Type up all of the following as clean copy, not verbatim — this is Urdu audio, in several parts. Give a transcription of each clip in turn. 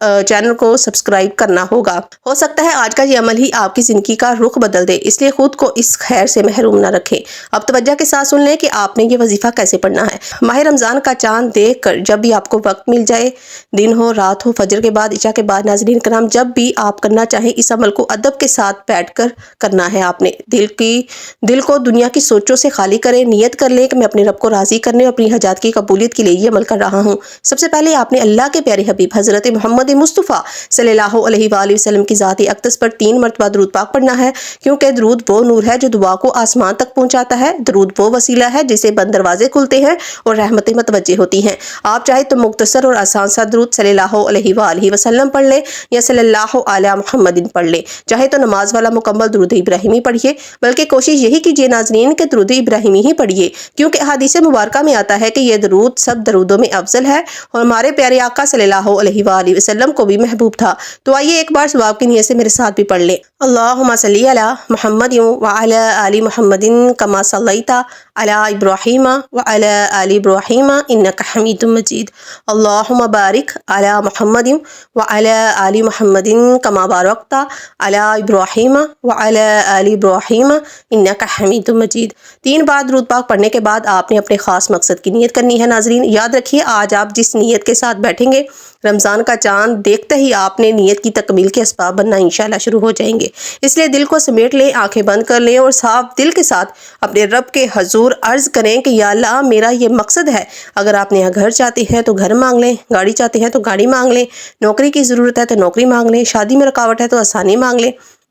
چینل کو سبسکرائب کرنا ہوگا۔ ہو سکتا ہے آج کا یہ عمل ہی آپ کی زندگی کا رخ بدل دے، اس لیے خود کو اس خیر سے محروم نہ رکھیں۔ اب توجہ کے ساتھ سن لیں کہ آپ نے یہ وظیفہ کیسے پڑھنا ہے۔ ماہ رمضان کا چاند دیکھ کر جب بھی آپ کو وقت مل جائے، دن ہو رات ہو، فجر کے بعد عشاء کے بعد، ناظرین کرام جب بھی آپ کرنا چاہیں اس عمل کو ادب کے ساتھ بیٹھ کر کرنا ہے۔ آپ نے دل کو دنیا کی سوچوں سے خالی کریں، نیت کر لیں کہ میں اپنے رب کو راضی کرنے اور اپنی حاجات کی قبولیت کے لیے یہ عمل کر رہا ہوں۔ سب سے پہلے آپ نے اللہ کے پیارے حبیب حضرت محمد مصطفیٰ صلی اللہ علیہ وآلہ وسلم کی ذات اقدس پر 3 مرتبہ درود پاک پڑھنا ہے، کیونکہ درود وہ نور ہے جو دعا کو آسمان تک پہنچاتا ہے۔ درود وہ وسیلہ ہے جسے بند دروازے کھلتے ہیں اور رحمتیں متوجہ ہوتی ہیں۔ آپ چاہے تو مختصر اور آسان سا درود صلی اللہ علیہ وآلہ وسلم پڑھ لیں یا صلی اللہ علی محمد پڑھ لیں، چاہے تو نماز والا مکمل درود ابراہیمی پڑھیے، بلکہ کوشش یہی کیجیے ناظرین کہ درود ابراہیمی ہی پڑھیے، کیونکہ احادیث مبارکہ میں آتا ہے کہ یہ درود سب درودوں میں افضل ہے اور ہمارے پیارے آقا صلی اللہ علیہ وآلہ وسلم کو بھی محبوب تھا۔ تو آئیے ایک بار ثواب کی نیت سے میرے ساتھ بھی پڑھ لیں۔ اللہم صلی علی محمد وعلی آل محمد کما صلیت علی ابراہیم وعلی آل ابراہیم انک حمید مجید۔ اللہم بارک علی محمد وعلی آل محمد کما بارکت علی ابراہیم وعلی آل ابراہیم انک حمید مجید۔ 3 بار درود پاک پڑھنے کے بعد آپ نے اپنے خاص مقصد کی نیت کرنی ہے۔ ناظرین یاد رکھیے، آج آپ جس نیت کے ساتھ بیٹھیں گے، رمضان کا چاند دیکھتے ہی آپ نے نیت کی تکمیل کے اسباب بننا انشاءاللہ شروع ہو جائیں گے۔ اس لیے دل کو سمیٹ لیں، آنکھیں بند کر لیں اور صاف دل کے ساتھ اپنے رب کے حضور عرض کریں کہ یا اللہ میرا یہ مقصد ہے۔ اگر آپ نے گھر چاہتے ہیں تو گھر مانگ لیں، گاڑی چاہتے ہیں تو گاڑی مانگ لیں، نوکری کی ضرورت ہے تو نوکری مانگ لیں، شادی میں رکاوٹ ہے تو آسانی مانگ لیں،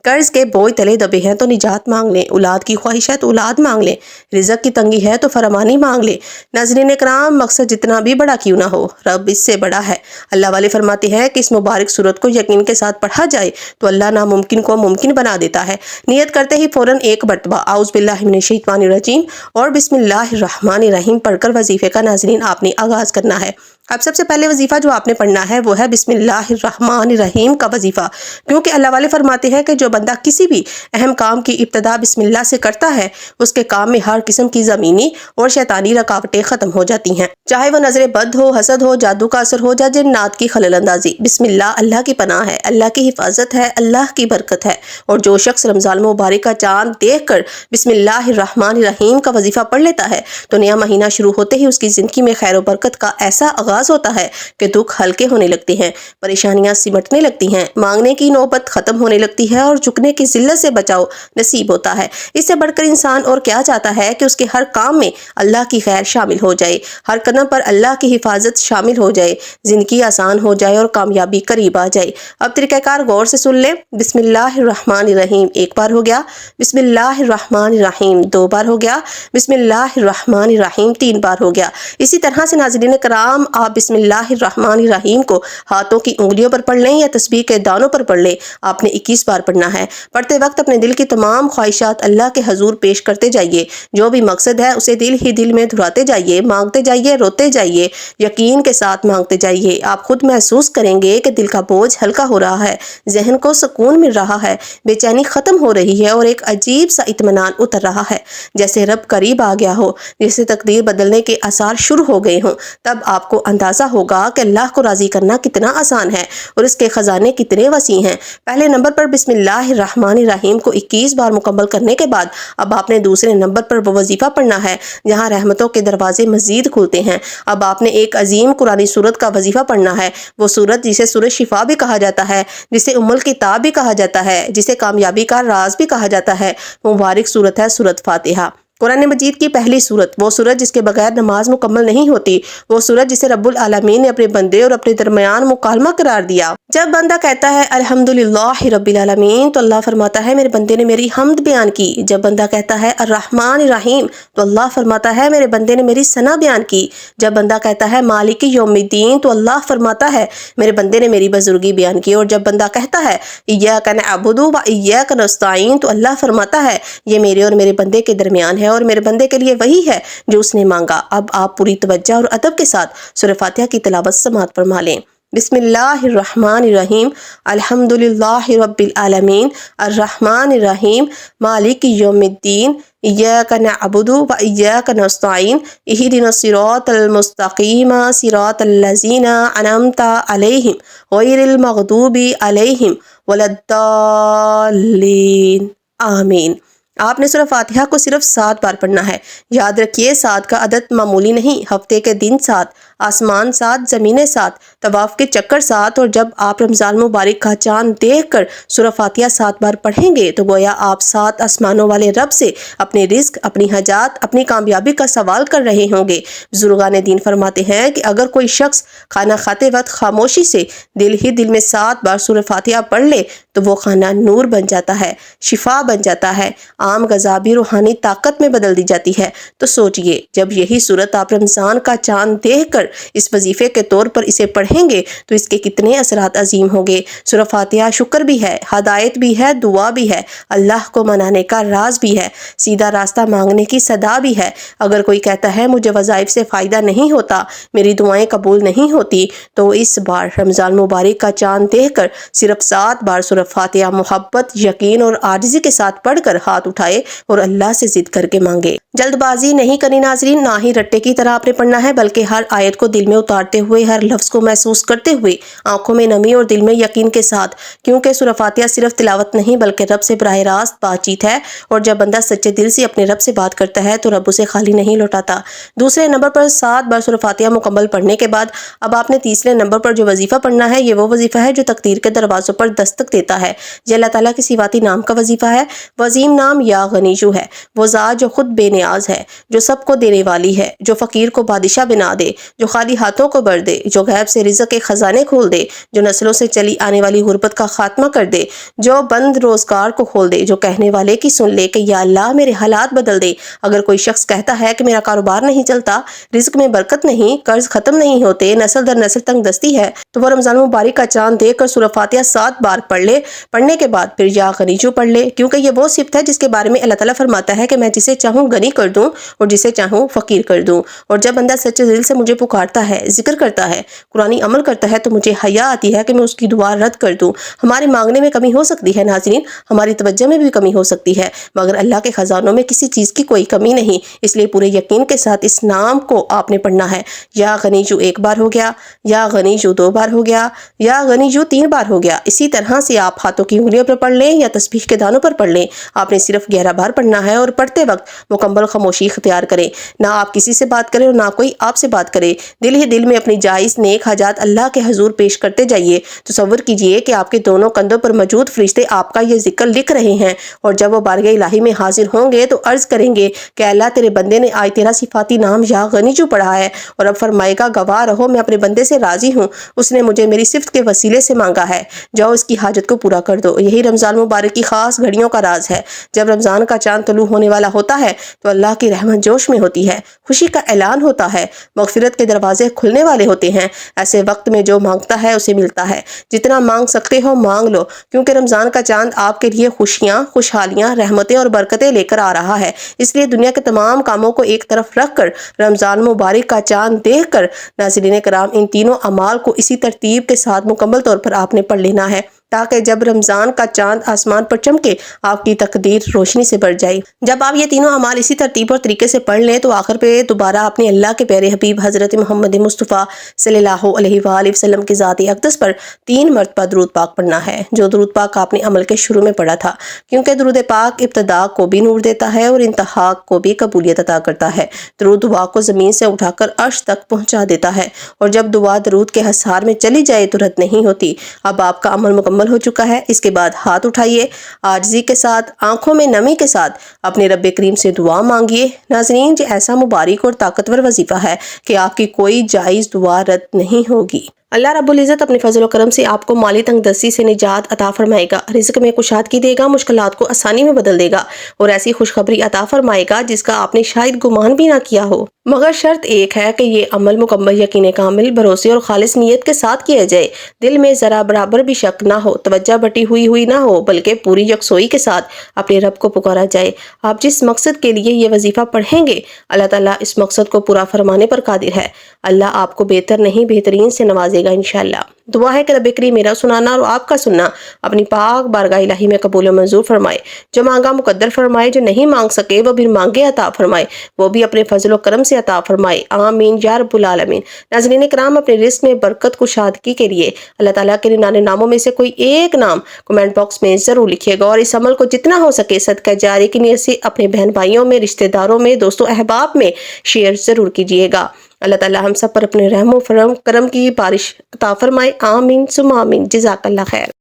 قرض کے بوجھ تلے دبے ہیں تو نجات مانگ لیں، اولاد کی خواہش ہے تو اولاد مانگ لیں، رزق کی تنگی ہے تو فراوانی مانگ لیں۔ ناظرین اکرام، مقصد جتنا بھی بڑا کیوں نہ ہو، رب اس سے بڑا ہے۔ اللہ والے فرماتے ہیں کہ اس مبارک سورت کو یقین کے ساتھ پڑھا جائے تو اللہ ناممکن کو ممکن بنا دیتا ہے۔ نیت کرتے ہی فوراً 1 مرتبہ اعوذ باللہ من الشیطان الرجیم اور بسم اللہ الرحمن الرحیم پڑھ کر وظیفے کا ناظرین آپ نے آغاز کرنا ہے۔ اب سب سے پہلے وظیفہ جو آپ نے پڑھنا ہے وہ ہے بسم اللہ الرحمن الرحیم کا وظیفہ، کیونکہ اللہ والے فرماتے ہیں کہ جو بندہ کسی بھی اہم کام کی ابتدا بسم اللہ سے کرتا ہے اس کے کام میں ہر قسم کی زمینی اور شیطانی رکاوٹیں ختم ہو جاتی ہیں، چاہے وہ نظر بد ہو، حسد ہو، جادو کا اثر ہو یا جنات کی خلل اندازی۔ بسم اللہ کی پناہ ہے، اللہ کی حفاظت ہے، اللہ کی برکت ہے، اور جو شخص رمضان مبارک کا چاند دیکھ کر بسم اللہ الرحمن الرحیم کا وظیفہ پڑھ لیتا ہے تو نیا مہینہ شروع ہوتے ہی اس کی زندگی میں خیر و برکت کا ایسا آغاز ہوتا ہے کہ دکھ ہلکے ہونے لگتے ہیں، پریشانیاں سمٹنے لگتی ہیں، مانگنے کی نوبت ختم ہونے لگتی ہے اور جھکنے کی ذلت سے بچاؤ نصیب ہوتا ہے۔ اس سے بڑھ کر انسان اور کیا چاہتا ہے کہ اس کے ہر کام میں اللہ کی خیر شامل ہو جائے، ہر قدم پر اللہ کی حفاظت شامل ہو جائے، زندگی آسان ہو جائے اور کامیابی قریب آ جائے۔ اب طریقہ کار غور سے سن لیں۔ بسم اللہ الرحمن الرحیم 1 بار ہو گیا، بسم اللہ الرحمن الرحیم 2 بار ہو گیا، بسم اللہ الرحمن الرحیم 3 بار ہو گیا۔ اسی طرح سے ناظرین کرام آپ بسم اللہ الرحمن الرحیم کو ہاتھوں کی انگلیوں پر پڑھ لیں یا تسبیح کے دانوں پر پڑھ لیں۔ آپ نے 21 بار پڑھنا ہے۔ پڑھتے وقت اپنے دل کی تمام خواہشات اللہ کے حضور پیش کرتے جائیے، جو بھی مقصد ہے اسے دل ہی دل میں دہراتے جائیے، مانگتے جائیے، روتے جائیے، یقین کے ساتھ مانگتے جائیے۔ آپ خود محسوس کریں گے کہ دل کا بوجھ ہلکا ہو رہا ہے، ذہن کو سکون مل رہا ہے، بے چینی ختم ہو رہی ہے اور ایک عجیب سا اطمینان اتر رہا ہے، جیسے رب قریب آ گیا ہو، جیسے تقدیر بدلنے کے آثار شروع ہو گئے ہوں۔ تب آپ کو اندازہ ہوگا کہ اللہ کو راضی کرنا کتنا آسان ہے اور اس کے خزانے کتنے وسیع ہیں۔ پہلے نمبر پر بسم اللہ الرحمن الرحیم کو 21 بار مکمل کرنے کے بعد اب آپ نے دوسرے نمبر پر وہ وظیفہ پڑھنا ہے جہاں رحمتوں کے دروازے مزید کھلتے ہیں۔ اب آپ نے ایک عظیم قرآنی سورت کا وظیفہ پڑھنا ہے، وہ سورت جسے سورۃ شفا بھی کہا جاتا ہے، جسے ام الکتاب بھی کہا جاتا ہے، جسے کامیابی کا راز بھی کہا جاتا ہے۔ مبارک سورت ہے سورۃ فاتحہ، قرآن مجید کی پہلی سورت، وہ سورت جس کے بغیر نماز مکمل نہیں ہوتی، وہ سورت جسے رب العالمین نے اپنے بندے اور اپنے درمیان مکالمہ قرار دیا۔ جب بندہ کہتا ہے الحمدللہ رب العالمین تو اللہ فرماتا ہے میرے بندے نے میری حمد بیان کی۔ جب بندہ کہتا ہے الرحمن الرحیم تو اللہ فرماتا ہے میرے بندے نے میری ثنا بیان کی۔ جب بندہ کہتا ہے مالک یوم الدین تو اللہ فرماتا ہے میرے بندے نے میری بزرگی بیان کی۔ اور جب بندہ کہتا ہے ایاک نعبد و ایاک نستعین تو اللہ فرماتا ہے یہ میرے اور میرے بندے کے درمیان ہے اور میرے بندے کے لیے وہی ہے جو اس نے مانگا۔ اب آپ پوری توجہ اور ادب کے ساتھ سورہ فاتحہ کی تلاوت سماعت فرما لیں۔ بسم اللہ الرحمن الرحیم الحمدللہ رب العالمین الرحمن الرحیم مالک یوم الدین ایاک نعبد و ایاک نستعین اہدنا الصراط المستقیم صراط الذین انعمت علیہم غیر المغضوب علیہم ولا الضالین آمین۔ آپ نے سورہ فاتحہ کو صرف 7 بار پڑھنا ہے۔ یاد رکھیے 7 کا عدد معمولی نہیں، ہفتے کے دن 7، آسمان 7، زمینیں 7، طواف کے چکر 7، اور جب آپ رمضان مبارک کا چاند دیکھ کر سورہ فاتحہ 7 بار پڑھیں گے تو گویا آپ 7 آسمانوں والے رب سے اپنے رزق، اپنی حاجات، اپنی کامیابی کا سوال کر رہے ہوں گے۔ بزرگان دین فرماتے ہیں کہ اگر کوئی شخص کھانا کھاتے وقت خاموشی سے دل ہی دل میں 7 بار سورہ فاتحہ پڑھ لے تو وہ کھانا نور بن جاتا ہے، شفا بن جاتا ہے، عام غذا بھی روحانی طاقت میں بدل دی جاتی ہے۔ تو سوچئے جب یہی صورت آپ رمضان کا چاند دیکھ کر اس وظیفے کے طور پر اسے پڑھیں گے تو اس کے کتنے اثرات عظیم ہوں گے۔ سورہ فاتحہ شکر بھی ہے، ہدایت بھی ہے، دعا بھی ہے، اللہ کو منانے کا راز بھی ہے، سیدھا راستہ مانگنے کی صدا بھی ہے۔ اگر کوئی کہتا ہے مجھے وظائف سے فائدہ نہیں ہوتا، میری دعائیں قبول نہیں ہوتی، تو اس بار رمضان مبارک کا چاند دیکھ کر صرف 7 بار سورہ فاتحہ محبت، یقین اور عاجزی کے ساتھ پڑھ کر ہاتھ اٹھائے اور اللہ سے ضد کر کے مانگے۔ جلد بازی نہیں کرنی ناظرین، نہ ہی رٹے کی طرح آپ نے پڑھنا ہے، بلکہ ہر آیت کو دل میں اتارتے ہوئے، ہر لفظ کو محسوس کرتے ہوئے، آنکھوں میں نمی اور دل میں یقین کے ساتھ، کیونکہ سورہ فاتحہ صرف تلاوت نہیں بلکہ رب سے براہ راست بات چیت ہے، اور جب بندہ سچے دل سے اپنے رب سے بات کرتا ہے تو رب اسے خالی نہیں لوٹاتا۔ دوسرے نمبر پر 7 بار سورہ فاتحہ مکمل پڑھنے کے بعد اب آپ نے تیسرے نمبر پر جو وظیفہ پڑھنا ہے، یہ وہ وظیفہ ہے جو تقدیر کے دروازوں پر دستک دیتا ہے۔ یہ اللہ تعالیٰ کے صفاتی نام کا وظیفہ ہے۔ وہ عظیم نام یا غنی جو ہے، وہ ذات جو خود بے نیاز ہے، جو سب کو دینے والی ہے، جو فقیر کو بادشاہ بنا دے، جو خالی ہاتھوں کو بھر دے، جو غیب سے رزق کے خزانے کھول دے، جو نسلوں سے چلی آنے والی غربت کا خاتمہ کر دے، جو بند روزگار کو کھول دے، جو کہنے والے کی سن لے کہ یا اللہ میرے حالات بدل دے۔ اگر کوئی شخص کہتا ہے کہ میرا کاروبار نہیں چلتا، رزق میں برکت نہیں، قرض ختم نہیں ہوتے، نسل در نسل تنگ دستی ہے، تو وہ رمضان مبارک کا چاند دیکھ کر سورہ فاتحہ 7 بار پڑھ لے۔ پڑھنے کے بعد پھر یا غنی جو پڑھ لے، کیونکہ یہ وہ صفت ہے جس کے بارے میں اللہ تعالیٰ فرماتا ہے کہ میں جسے چاہوں غنی کر دوں اور جسے چاہوں فقیر کر دوں۔ اور جب بندہ سچے دل سے مجھے پکارتا ہے، ذکر کرتا ہے، قرآنی عمل کرتا ہے، تو مجھے حیا آتی ہے کہ میں اس کی دعا رد کر دوں۔ ہمارے مانگنے میں کمی ہو سکتی ہے ناظرین، ہماری توجہ میں بھی کمی ہو سکتی ہے، مگر اللہ کے خزانوں میں کسی چیز کی کوئی کمی نہیں، اس لیے پورے یقین کے ساتھ اس نام کو آپ نے پڑھنا ہے۔ یا غنی جو 1 بار ہو گیا، یا غنی جو 2 بار ہو گیا، یا غنی جو 3 بار ہو گیا۔ اسی طرح سے آپ ہاتھوں کی انگلیوں پر پڑھ لیں یا تسبیح کے دانوں پر پڑھ لیں، آپ نے صرف 11 بار پڑھنا ہے، اور پڑھتے وقت مکمل خاموشی اختیار کریں، نہ آپ کسی سے بات کریں اور نہ کوئی آپ سے بات کرے۔ دل ہی دل میں اپنی جائز نیک حاجات اللہ کے حضور پیش کرتے جائیے۔ تصور کیجئے کہ آپ کے دونوں کندھوں پر موجود فرشتے آپ کا یہ ذکر لکھ رہے ہیں، اور جب وہ بارگاہ الہی میں حاضر ہوں گے تو عرض کریں گے کہ اللہ تیرے بندے نے آج تیرا صفاتی نام یا غنی جو پڑھا ہے، اور اب فرمائے گا گواہ رہو میں اپنے بندے سے راضی ہوں، اس نے مجھے میری صفت کے وسیلے سے مانگا ہے، جاؤ اس کی حاجت کو پورا کر دو۔ یہی رمضان مبارک کی خاص گھڑیوں کا راز ہے۔ جب رمضان کا چاند طلوع ہونے والا ہوتا ہے تو اللہ کی رحمت جوش میں ہوتی ہے، خوشی کا اعلان ہوتا ہے، مغفرت کے دروازے کھلنے والے ہوتے ہیں۔ ایسے وقت میں جو مانگتا ہے اسے ملتا ہے، جتنا مانگ سکتے ہو مانگ لو، کیونکہ رمضان کا چاند آپ کے لیے خوشیاں، خوشحالیاں، رحمتیں اور برکتیں لے کر آ رہا ہے۔ اس لیے دنیا کے تمام کاموں کو ایک طرف رکھ کر رمضان مبارک کا چاند دیکھ کر ناظرین کرام ان تینوں اعمال کو اسی ترتیب کے ساتھ مکمل طور پر آپ نے پڑھ لینا ہے، تاکہ جب رمضان کا چاند آسمان پر چمکے آپ کی تقدیر روشنی سے بھر جائے۔ جب آپ یہ تینوں اعمال اسی ترتیب اور طریقے سے پڑھ لیں تو آخر پہ دوبارہ اپنے اللہ کے پیارے حبیب حضرت محمد مصطفیٰ صلی اللہ علیہ وآلہ وسلم کی ذات اقدس پر 3 مرتبہ درود پاک پڑھنا ہے، جو درود پاک آپ نے عمل کے شروع میں پڑھا تھا، کیونکہ درود پاک ابتدا کو بھی نور دیتا ہے اور انتہا کو بھی قبولیت عطا کرتا ہے۔ درود دعا کو زمین سے اٹھا کر عرش تک پہنچا دیتا ہے، اور جب دعا درود کے حصار میں چلی جائے تو رد نہیں ہوتی۔ اب آپ کا عمل مکمل ہو چکا ہے۔ اس کے بعد ہاتھ اٹھائیے، عاجزی کے ساتھ، آنکھوں میں نمی کے ساتھ اپنے رب کریم سے دعا مانگیے۔ ناظرین یہ ایسا مبارک اور طاقتور وظیفہ ہے کہ آپ کی کوئی جائز دعا رد نہیں ہوگی۔ اللہ رب العزت اپنے فضل و کرم سے آپ کو مالی تنگ دستی سے نجات عطا فرمائے گا، رزق میں کشادگی دے گا، مشکلات کو آسانی میں بدل دے گا، اور ایسی خوشخبری عطا فرمائے گا جس کا آپ نے شاید گمان بھی نہ کیا ہو۔ مگر شرط ایک ہے کہ یہ عمل مکمل یقین کامل، بھروسے اور خالص نیت کے ساتھ کیا جائے، دل میں ذرا برابر بھی شک نہ ہو، توجہ بٹی ہوئی نہ ہو، بلکہ پوری یکسوئی کے ساتھ اپنے رب کو پکارا جائے۔ آپ جس مقصد کے لیے یہ وظیفہ پڑھیں گے اللہ تعالیٰ اس مقصد کو پورا فرمانے پر قادر ہے۔ اللہ آپ کو بہتر نہیں بہترین سے نوازے گا انشاءاللہ۔ دعا ہے کہ رب کریم میرا سنانا اور آپ کا سننا اپنی پاک بارگاہ الہی میں قبول و منظور فرمائے، جو مانگا مقدر فرمائے، جو نہیں مانگ سکے وہ بھی مانگے عطا فرمائے، وہ بھی اپنے فضل و کرم سے عطا فرمائے، آمین یا رب العالمین۔ ناظرین کرام، اپنے رزق میں برکت کشادگی کے لیے اللہ تعالیٰ کے 99 ناموں میں سے کوئی ایک نام کمنٹ باکس میں ضرور لکھیے گا، اور اس عمل کو جتنا ہو سکے صدقہ جاری کی نیت سے اپنے بہن بھائیوں میں، رشتہ داروں میں، دوستوں احباب میں شیئر ضرور کیجیے گا۔ اللہ تعالیٰ ہم سب پر اپنے رحم و کرم کی بارش عطا فرمائے، آمین ثم آمین۔ جزاک اللہ خیر۔